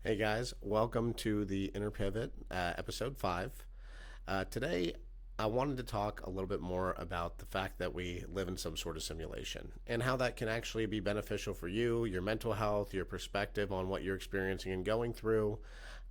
Hey guys, welcome to the Inner Pivot, episode 5. Today, I wanted to talk a little bit more about the fact that we live in some sort of simulation and how that can actually be beneficial for you, your mental health, your perspective on what you're experiencing and going through,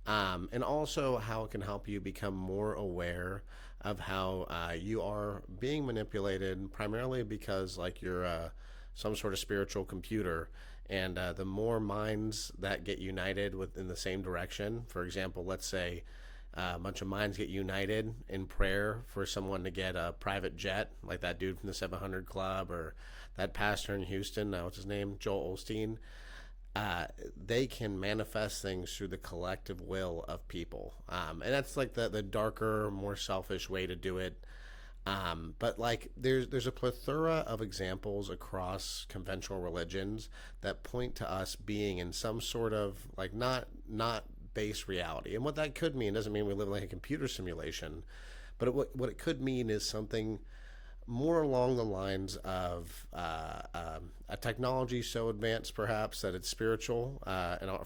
and also how it can help you become more aware of how you are being manipulated, primarily because like you're some sort of spiritual computer. And the more minds that get united within the same direction, for example, let's say a bunch of minds get united in prayer for someone to get a private jet, like that dude from the 700 Club or that pastor in Houston, what's his name, Joel Osteen. They can manifest things through the collective will of people. And that's like the darker, more selfish way to do it. But like there's a plethora of examples across conventional religions that point to us being in some sort of like not base reality. And what that could mean doesn't mean we live in like a computer simulation, but what it could mean is something more along the lines of a technology so advanced perhaps that it's spiritual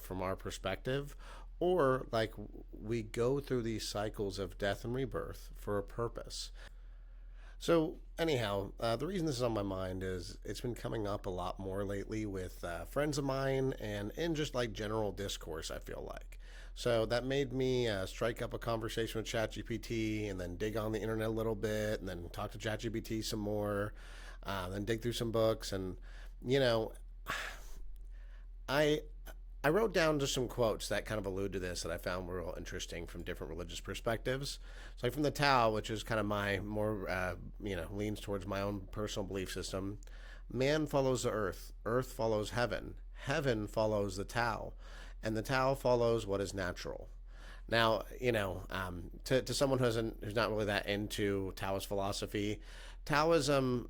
from our perspective, or like we go through these cycles of death and rebirth for a purpose. So, anyhow, the reason this is on my mind is it's been coming up a lot more lately with friends of mine and in just like general discourse, I feel like. So that made me strike up a conversation with ChatGPT and then dig on the internet a little bit and then talk to ChatGPT some more, then dig through some books. And, you know, I I wrote down just some quotes that kind of allude to this that I found were real interesting from different religious perspectives. So, like from the Tao, which is kind of my more, leans towards my own personal belief system. Man follows the earth, earth follows heaven, heaven follows the Tao, and the Tao follows what is natural. Now, to someone who's not really that into Taoist philosophy, Taoism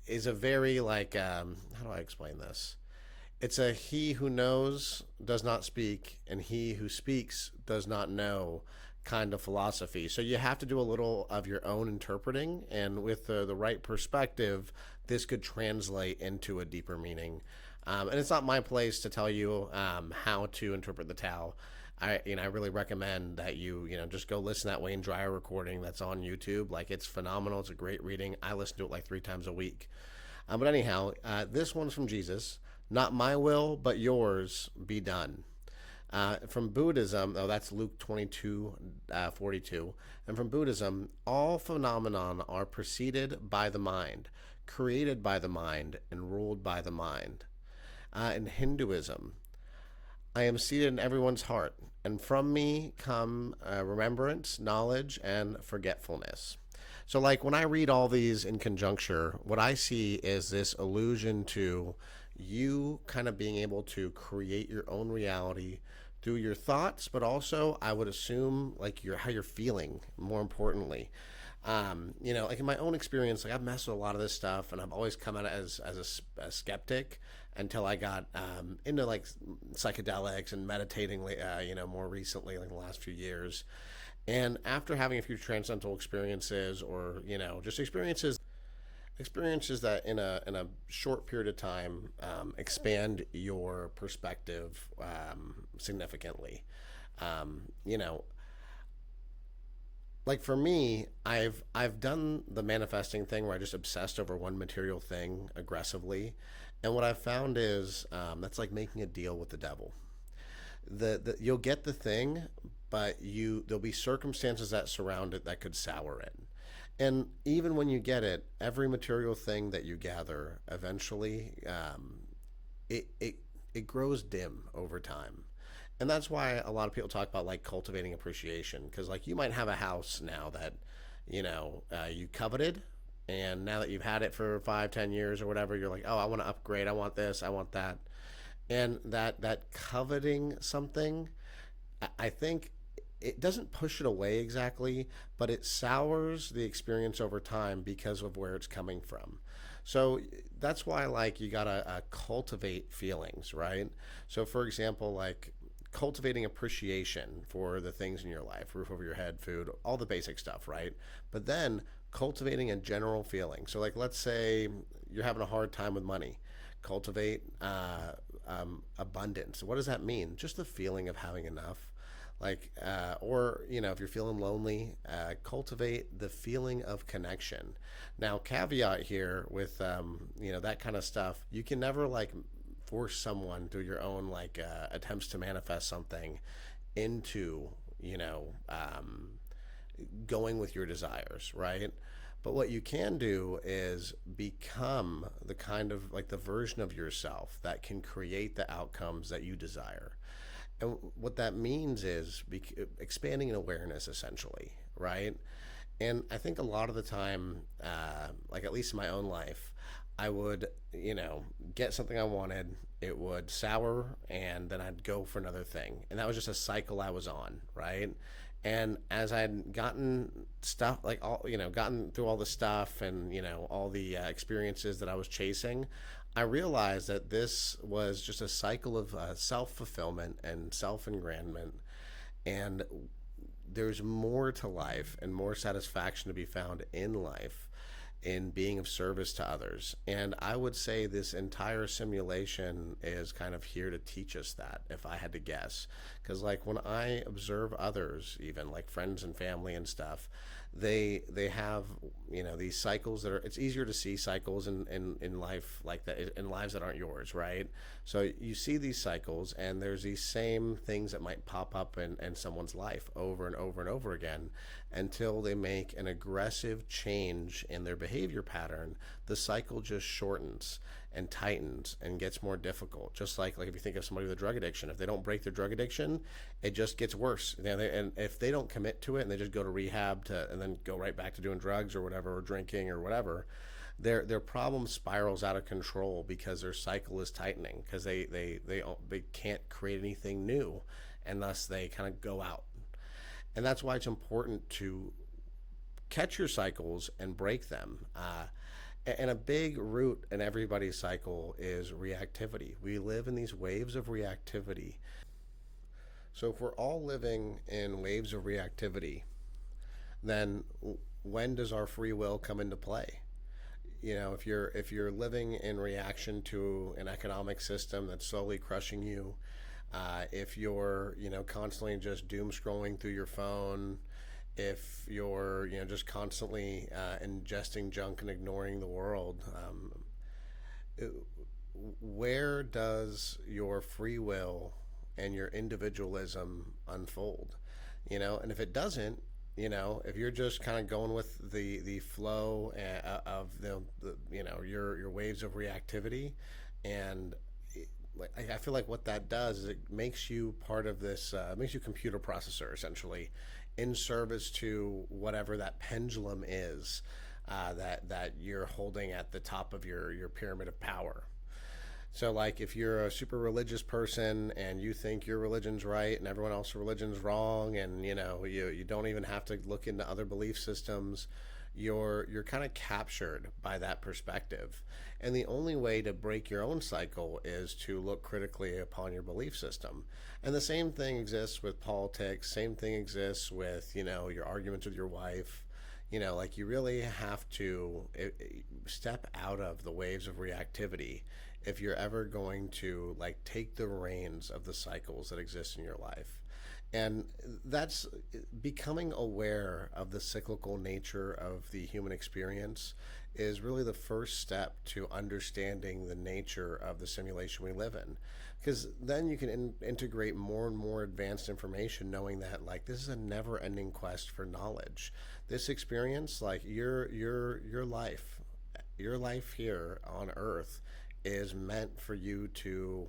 is a very like how do I explain this? It's a he who knows does not speak, and he who speaks does not know kind of philosophy. So you have to do a little of your own interpreting, and with the right perspective, this could translate into a deeper meaning. And it's not my place to tell you how to interpret the Tao. I really recommend that you just go listen to that Wayne Dryer recording that's on YouTube. Like it's phenomenal. It's a great reading. I listen to it like 3 times a week. But anyhow, this one's from Jesus. Not my will, but yours be done. From Buddhism, that's Luke 22, 42. And from Buddhism, all phenomenon are preceded by the mind, created by the mind, and ruled by the mind. In Hinduism, I am seated in everyone's heart, and from me come remembrance, knowledge, and forgetfulness. So, like when I read all these in conjuncture, what I see is this allusion to you kind of being able to create your own reality through your thoughts, but also I would assume like how you're feeling. More importantly, like in my own experience, like I've messed with a lot of this stuff, and I've always come at it as a skeptic until I got into like psychedelics and meditating, more recently, like the last few years. And after having a few transcendental experiences, or just experiences that in a short period of time expand your perspective significantly. You know, like for me, I've done the manifesting thing where I just obsessed over one material thing aggressively, and what I've found is that's like making a deal with the devil. The you'll get the thing, but there'll be circumstances that surround it that could sour it. And even when you get it, every material thing that you gather eventually, it grows dim over time. And that's why a lot of people talk about like cultivating appreciation, because like you might have a house now that you coveted, and now that you've had it for 5, 10 years or whatever, you're like, oh, I want to upgrade, I want this, I want that. And that coveting something, I think it doesn't push it away exactly, but it sours the experience over time because of where it's coming from. So that's why like you gotta cultivate feelings, right? So for example, like cultivating appreciation for the things in your life, roof over your head, food, all the basic stuff, right? But then cultivating a general feeling. So like let's say you're having a hard time with money, cultivate abundance. What does that mean? Just the feeling of having enough. Or, if you're feeling lonely, cultivate the feeling of connection. Now, caveat here with, that kind of stuff, you can never force someone through your own attempts to manifest something into, going with your desires, right? But what you can do is become the kind of the version of yourself that can create the outcomes that you desire. And what that means is expanding in awareness, essentially, right? And I think a lot of the time, at least in my own life, I would, get something I wanted, it would sour, and then I'd go for another thing. And that was just a cycle I was on, right? And as I'd gotten stuff, gotten through all the stuff and, all the experiences that I was chasing, I realized that this was just a cycle of self-fulfillment and self-engrandment. And there's more to life and more satisfaction to be found in life in being of service to others. And I would say this entire simulation is kind of here to teach us that, if I had to guess. Because when I observe others, even friends and family and stuff, they have these cycles that are, it's easier to see cycles in life like that, in lives that aren't yours, right? So you see these cycles, and there's these same things that might pop up in someone's life over and over and over again until they make an aggressive change in their behavior pattern. The cycle just shortens and tightens and gets more difficult. Just like if you think of somebody with a drug addiction, if they don't break their drug addiction, it just gets worse. And if they don't commit to it and they just go to rehab and then go right back to doing drugs or whatever, or drinking or whatever, their problem spirals out of control because their cycle is tightening, because they can't create anything new, and thus they kind of go out. And that's why it's important to catch your cycles and break them. And a big root in everybody's cycle is reactivity. We live in these waves of reactivity. So if we're all living in waves of reactivity, then when does our free will come into play? If you're living in reaction to an economic system that's slowly crushing you, if you're constantly just doom scrolling through your phone, if you're just constantly ingesting junk and ignoring the world, where does your free will and your individualism unfold? And if it doesn't, if you're just kind of going with the flow of your waves of reactivity, and I feel like what that does is it makes you part of this, makes you a computer processor, essentially, in service to whatever that pendulum is that you're holding at the top of your pyramid of power. So if you're a super religious person and you think your religion's right and everyone else's religion's wrong, and you don't even have to look into other belief systems, you're kind of captured by that perspective. And the only way to break your own cycle is to look critically upon your belief system. And the same thing exists with politics, same thing exists with your arguments with your wife. You really have to step out of the waves of reactivity if you're ever going to take the reins of the cycles that exist in your life. And that's becoming aware of the cyclical nature of the human experience is really the first step to understanding the nature of the simulation we live in. Because then you can integrate more and more advanced information, knowing that this is a never-ending quest for knowledge. This experience, your life here on Earth, is meant for you to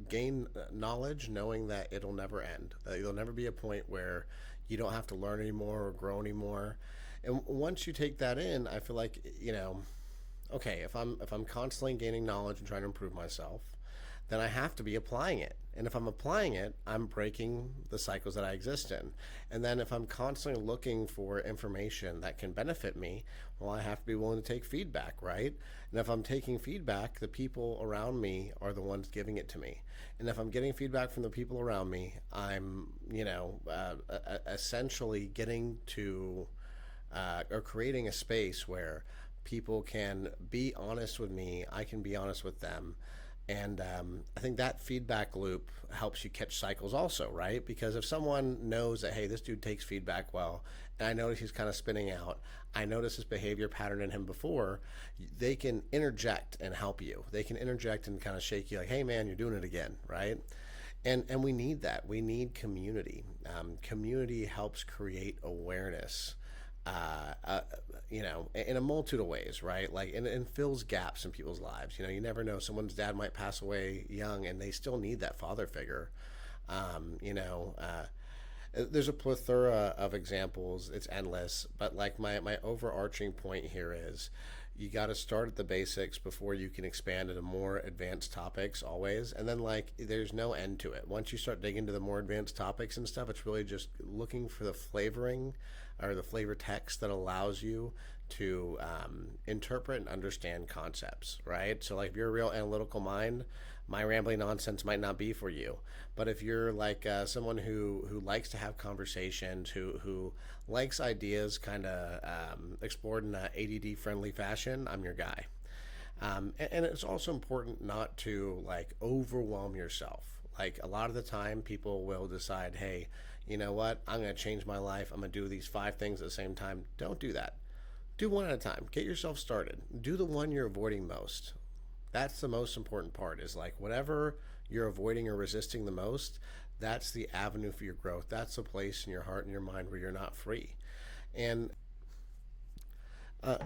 gain knowledge, knowing that it'll never end. That there'll never be a point where you don't have to learn anymore or grow anymore. And once you take that in, I feel like okay, if I'm constantly gaining knowledge and trying to improve myself, then I have to be applying it. And if I'm applying it, I'm breaking the cycles that I exist in. And then if I'm constantly looking for information that can benefit me, well, I have to be willing to take feedback, right? And if I'm taking feedback, the people around me are the ones giving it to me. And if I'm getting feedback from the people around me, I'm, essentially getting to, or creating a space where people can be honest with me, I can be honest with them, And I think that feedback loop helps you catch cycles also, right? Because if someone knows that, hey, this dude takes feedback well, and I notice he's kind of spinning out, I notice this behavior pattern in him before, they can interject and help you. They can interject and kind of shake you like, hey, man, you're doing it again, right? And we need that. We need community. Community helps create awareness, uh, uh, in a multitude of ways, right? Like, and fills gaps in people's lives. You never know. Someone's dad might pass away young, and they still need that father figure. Um, you know, uh, there's a plethora of examples. It's endless, but like my overarching point here is, you got to start at the basics before you can expand into more advanced topics always. And then like there's no end to it. Once you start digging into the more advanced topics and stuff, it's really just looking for the flavoring or the flavor text that allows you to interpret and understand concepts, right? So, like, if you're a real analytical mind, my rambling nonsense might not be for you. But if you're like someone who likes to have conversations, who likes ideas kind of explored in an ADD friendly fashion, I'm your guy. And it's also important not to like overwhelm yourself. Like a lot of the time, people will decide, hey, you know what? I'm going to change my life. I'm going to do these 5 things at the same time. Don't do that. Do one at a time. Get yourself started. Do the one you're avoiding most. That's the most important part, is like whatever you're avoiding or resisting the most, that's the avenue for your growth. That's the place in your heart and your mind where you're not free. And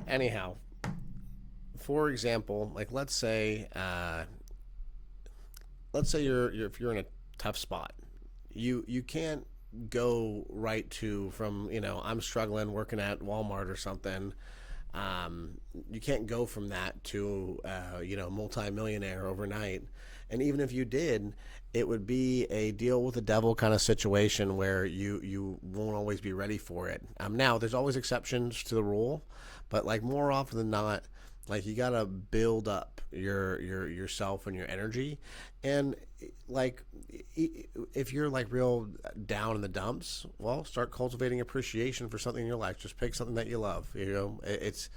anyhow, for example, like let's say you're if you're in a tough spot, you can't go right to from I'm struggling working at Walmart or something. You can't go from that to multimillionaire overnight. And even if you did, it would be a deal with the devil kind of situation where you won't always be ready for it. Now there's always exceptions to the rule, but like more often than not, like you gotta build up your yourself and your energy, and like if you're like real down in the dumps, well, start cultivating appreciation for something in your life. Just pick something that you love. It's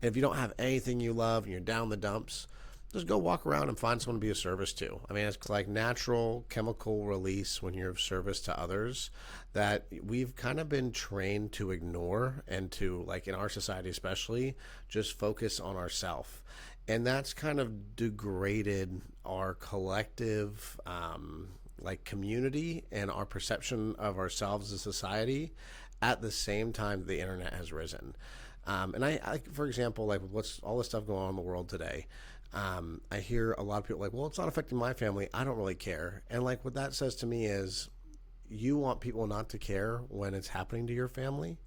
if you don't have anything you love and you're down in the dumps, just go walk around and find someone to be of service to. I mean, it's like natural chemical release when you're of service to others that we've kind of been trained to ignore, and to, like in our society especially, just focus on ourself. And that's kind of degraded our collective like community and our perception of ourselves as a society at the same time the internet has risen. And I, for example, like with what's all this stuff going on in the world today, I hear a lot of people like, well, it's not affecting my family. I don't really care. And like what that says to me is, you want people not to care when it's happening to your family?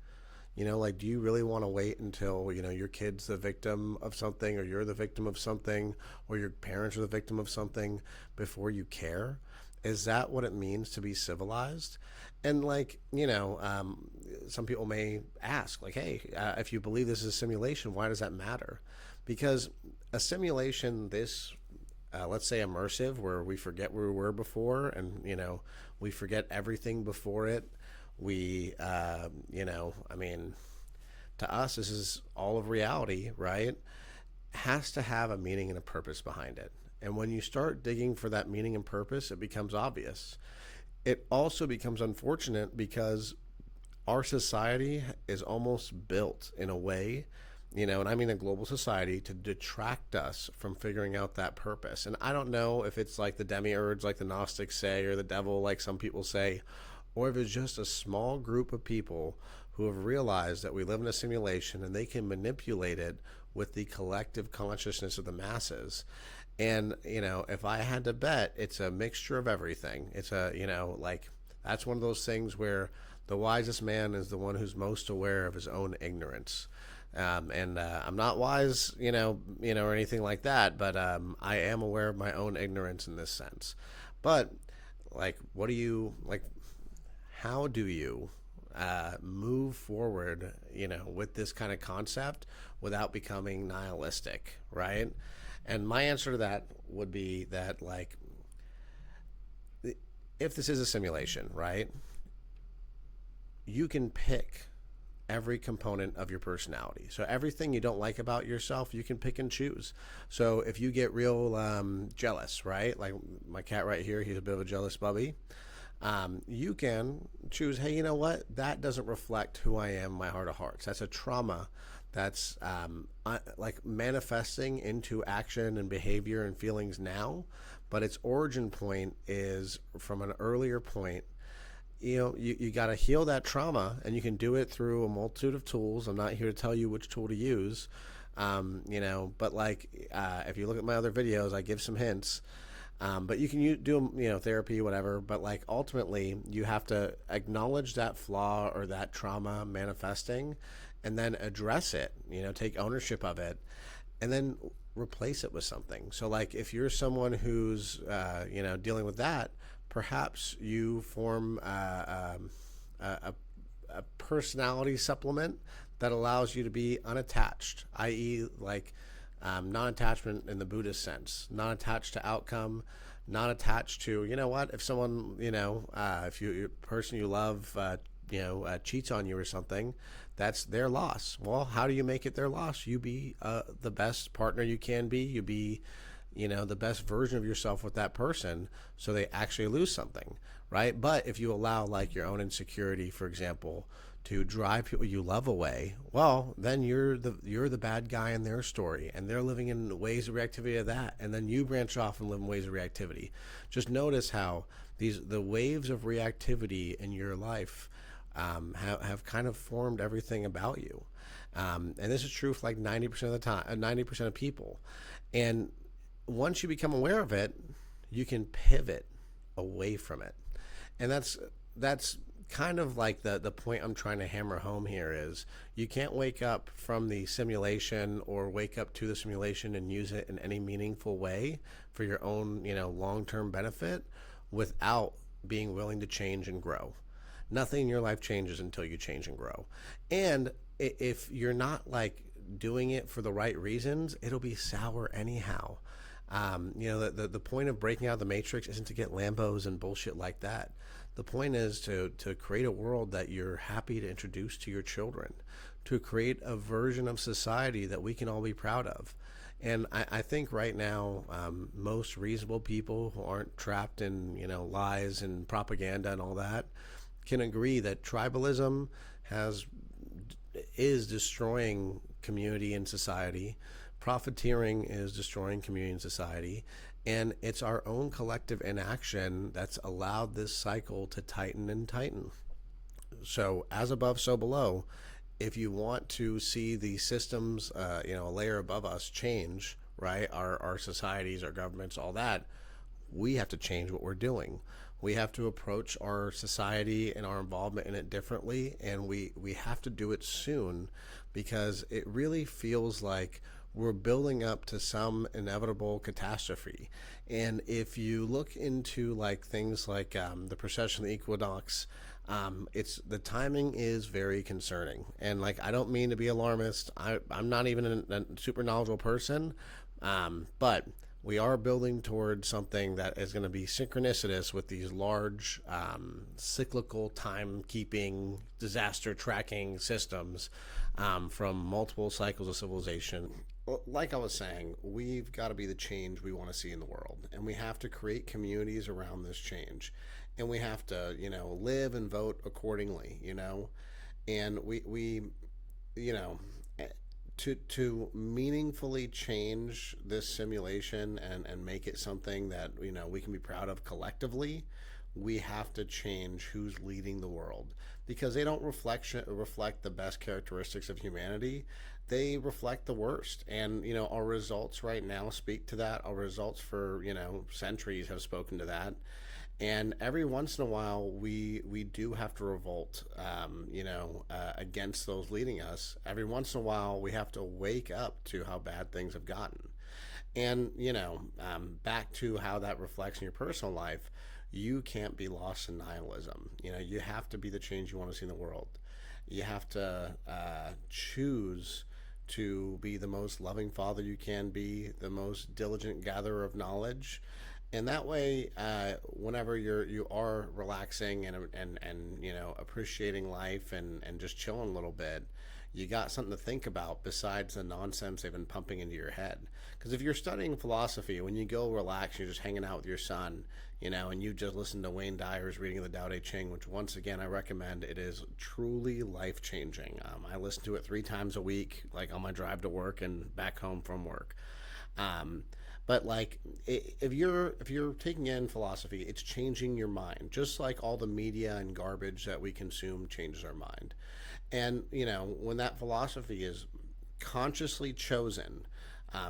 Like, do you really want to wait until, your kid's the victim of something, or you're the victim of something, or your parents are the victim of something before you care? Is that what it means to be civilized? And like, some people may ask, like, hey, if you believe this is a simulation, why does that matter? Because a simulation, this, let's say immersive, where we forget where we were before, and, we forget everything before it. We, I mean, to us, this is all of reality, right? Has to have a meaning and a purpose behind it. And when you start digging for that meaning and purpose, it becomes obvious. It also becomes unfortunate because our society is almost built in a way, and I mean a global society, to detract us from figuring out that purpose. And I don't know if it's like the demiurge, like the Gnostics say, or the devil, like some people say, or if it's just a small group of people who have realized that we live in a simulation and they can manipulate it with the collective consciousness of the masses. And, if I had to bet, it's a mixture of everything. It's like, that's one of those things where the wisest man is the one who's most aware of his own ignorance. And I'm not wise, or anything like that, but I am aware of my own ignorance in this sense. But, like, how do you move forward, with this kind of concept without becoming nihilistic, right? And my answer to that would be that, like, if this is a simulation, right, you can pick every component of your personality. So everything you don't like about yourself, you can pick and choose. So if you get real jealous, right? Like my cat right here, he's a bit of a jealous bubby. You can choose, hey, you know what? That doesn't reflect who I am, my heart of hearts. That's a trauma that's like manifesting into action and behavior and feelings now, but its origin point is from an earlier point. You got to heal that trauma, and you can do it through a multitude of tools. I'm not here to tell you which tool to use, but like if you look at my other videos, I give some hints. But you can do therapy, whatever. But like ultimately, you have to acknowledge that flaw or that trauma manifesting, and then address it. Take ownership of it, and then replace it with something. So like if you're someone who's dealing with that, perhaps you form a personality supplement that allows you to be unattached, i.e., like non-attachment in the Buddhist sense, not attached to outcome, not attached to, if someone, if you person you love, cheats on you or something, that's their loss. Well, how do you make it their loss? You be the best partner you can be. You be, the best version of yourself with that person, so they actually lose something, right? But if you allow like your own insecurity, for example, to drive people you love away, well, then you're the bad guy in their story, and they're living in ways of reactivity of that, and then you branch off and live in ways of reactivity. Just notice how the waves of reactivity in your life have kind of formed everything about you, and this is true for like 90% of the time, 90% of people, and once you become aware of it, you can pivot away from it. And that's kind of like the point I'm trying to hammer home here is you can't wake up from the simulation or wake up to the simulation and use it in any meaningful way for your own, long-term benefit without being willing to change and grow. Nothing in your life changes until you change and grow. And if you're not like doing it for the right reasons, it'll be sour anyhow. The point of breaking out of the matrix isn't to get Lambos and bullshit like that. The point is to create a world that you're happy to introduce to your children, to create a version of society that we can all be proud of. And I think right now, most reasonable people who aren't trapped in, lies and propaganda and all that can agree that tribalism is destroying community and society. Profiteering is destroying community and society, and it's our own collective inaction that's allowed this cycle to tighten and tighten. So as above, so below. If you want to see the systems, a layer above us change, right? Our societies, our governments, all that, we have to change what we're doing. We have to approach our society and our involvement in it differently, and we have to do it soon, because it really feels like we're building up to some inevitable catastrophe. And if you look into like things like the precession of the equinox, the timing is very concerning. And like, I don't mean to be alarmist. I'm not even a super knowledgeable person, but we are building towards something that is going to be synchronicitous with these large cyclical timekeeping disaster tracking systems from multiple cycles of civilization. Like I was saying, we've got to be the change we want to see in the world, and we have to create communities around this change, and we have to live and vote accordingly, and we to meaningfully change this simulation and make it something that we can be proud of collectively. We have to change who's leading the world, because they don't reflect the best characteristics of humanity. They reflect the worst, and our results right now speak to that. Our results for centuries have spoken to that, and every once in a while we do have to revolt against those leading us. Every once in a while we have to wake up to how bad things have gotten, and back to how that reflects in your personal life. You can't be lost in nihilism. You have to be the change you want to see in the world. You have to choose to be the most loving father you can be, the most diligent gatherer of knowledge, And that way, whenever you are relaxing and appreciating life and just chilling a little bit, you got something to think about besides the nonsense they've been pumping into your head. Because if you're studying philosophy, when you go relax, you're just hanging out with your son, and you just listen to Wayne Dyer's reading of the Tao Te Ching, which once again I recommend. It is truly life changing. I listen to it 3 times a week, like on my drive to work and back home from work. Um, but like, if you're taking in philosophy, it's changing your mind, just like all the media and garbage that we consume changes our mind. And when that philosophy is consciously chosen,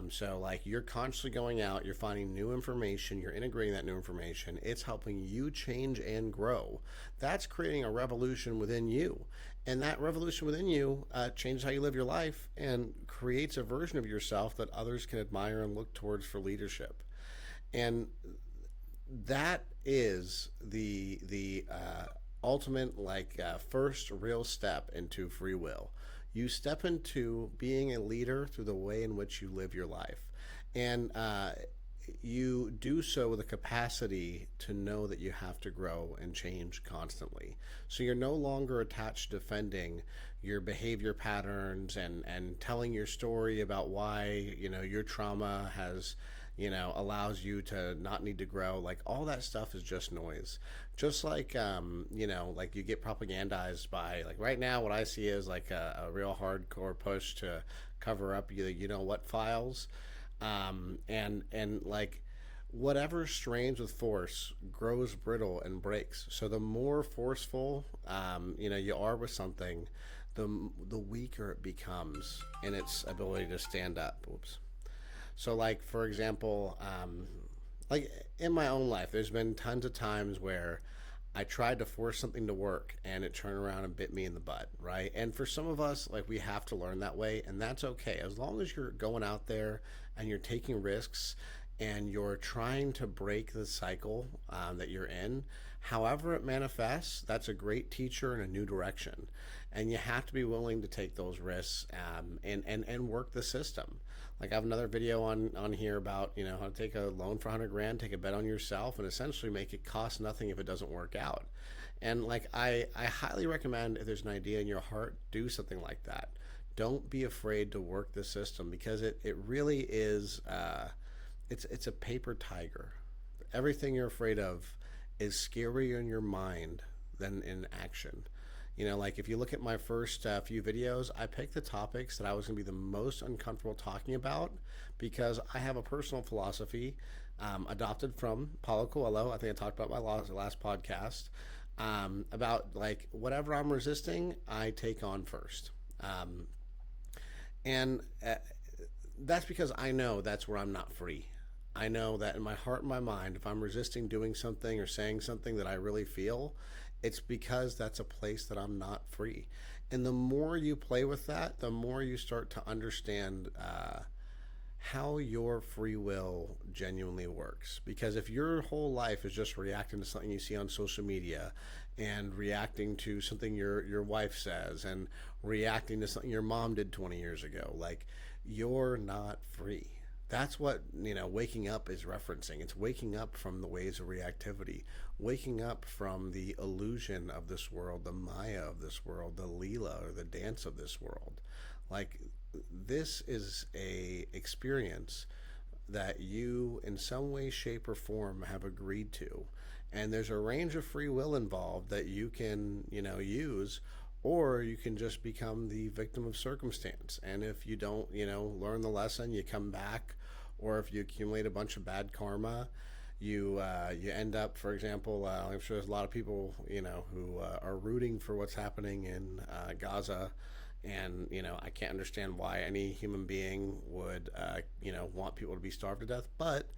so like you're constantly going out, you're finding new information, you're integrating that new information, it's helping you change and grow. That's creating a revolution within you. And that revolution within you changes how you live your life and creates a version of yourself that others can admire and look towards for leadership. And that is the ultimate, like, first real step into free will. You step into being a leader through the way in which you live your life, and you do so with a capacity to know that you have to grow and change constantly. So you're no longer attached to defending your behavior patterns and telling your story about why your trauma has allows you to not need to grow. Like, all that stuff is just noise. Just like like you get propagandized by, like, right now what I see is like a real hardcore push to cover up what files, and like, whatever strains with force grows brittle and breaks. So the more forceful you are with something, the weaker it becomes in its ability to stand up. Oops. So, like, for example, like, in my own life, there's been tons of times where I tried to force something to work and it turned around and bit me in the butt, right? And for some of us, like, we have to learn that way, and that's okay. As long as you're going out there and you're taking risks and you're trying to break the cycle that you're in, however it manifests, that's a great teacher in a new direction. And you have to be willing to take those risks, and work the system. Like, I have another video on here about how to take a loan for 100 grand, take a bet on yourself, and essentially make it cost nothing if it doesn't work out. And like, I highly recommend, if there's an idea in your heart, do something like that. Don't be afraid to work the system, because it really is it's a paper tiger. Everything you're afraid of is scarier in your mind than in action. Like, if you look at my first few videos, I picked the topics that I was going to be the most uncomfortable talking about, because I have a personal philosophy adopted from Paulo Coelho. I think I talked about my last podcast, about, like, whatever I'm resisting, I take on first. And that's because I know that's where I'm not free. I know that in my heart and my mind, if I'm resisting doing something or saying something that I really feel, it's because that's a place that I'm not free. And the more you play with that, the more you start to understand how your free will genuinely works. Because if your whole life is just reacting to something you see on social media, and reacting to something your wife says, and reacting to something your mom did 20 years ago, like, you're not free. That's what waking up is referencing. It's waking up from the ways of reactivity, waking up from the illusion of this world, the Maya of this world, the Leela, or the dance of this world. Like, this is a experience that you, in some way, shape, or form, have agreed to, and there's a range of free will involved that you can use, or you can just become the victim of circumstance. And if you don't learn the lesson, you come back. Or if you accumulate a bunch of bad karma, you end up, for example, I'm sure there's a lot of people who are rooting for what's happening in Gaza. And I can't understand why any human being would want people to be starved to death. But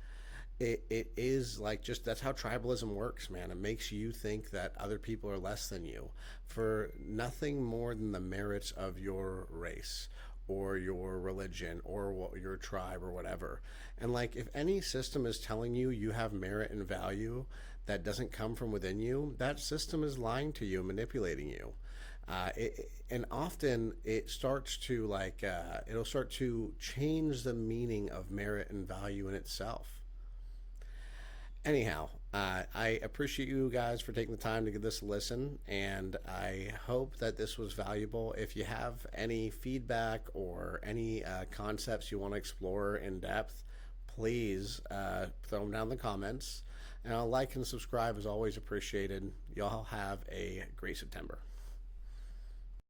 it is like, just, that's how tribalism works, man. It makes you think that other people are less than you for nothing more than the merits of your race, or your religion, or your tribe, or whatever. And like, if any system is telling you you have merit and value that doesn't come from within you, that system is lying to you, manipulating you. And often it starts to, like, it'll start to change the meaning of merit and value in itself. Anyhow, I appreciate you guys for taking the time to give this a listen, and I hope that this was valuable. If you have any feedback or any concepts you want to explore in depth, please throw them down in the comments. And a like and subscribe is always appreciated. Y'all have a great September.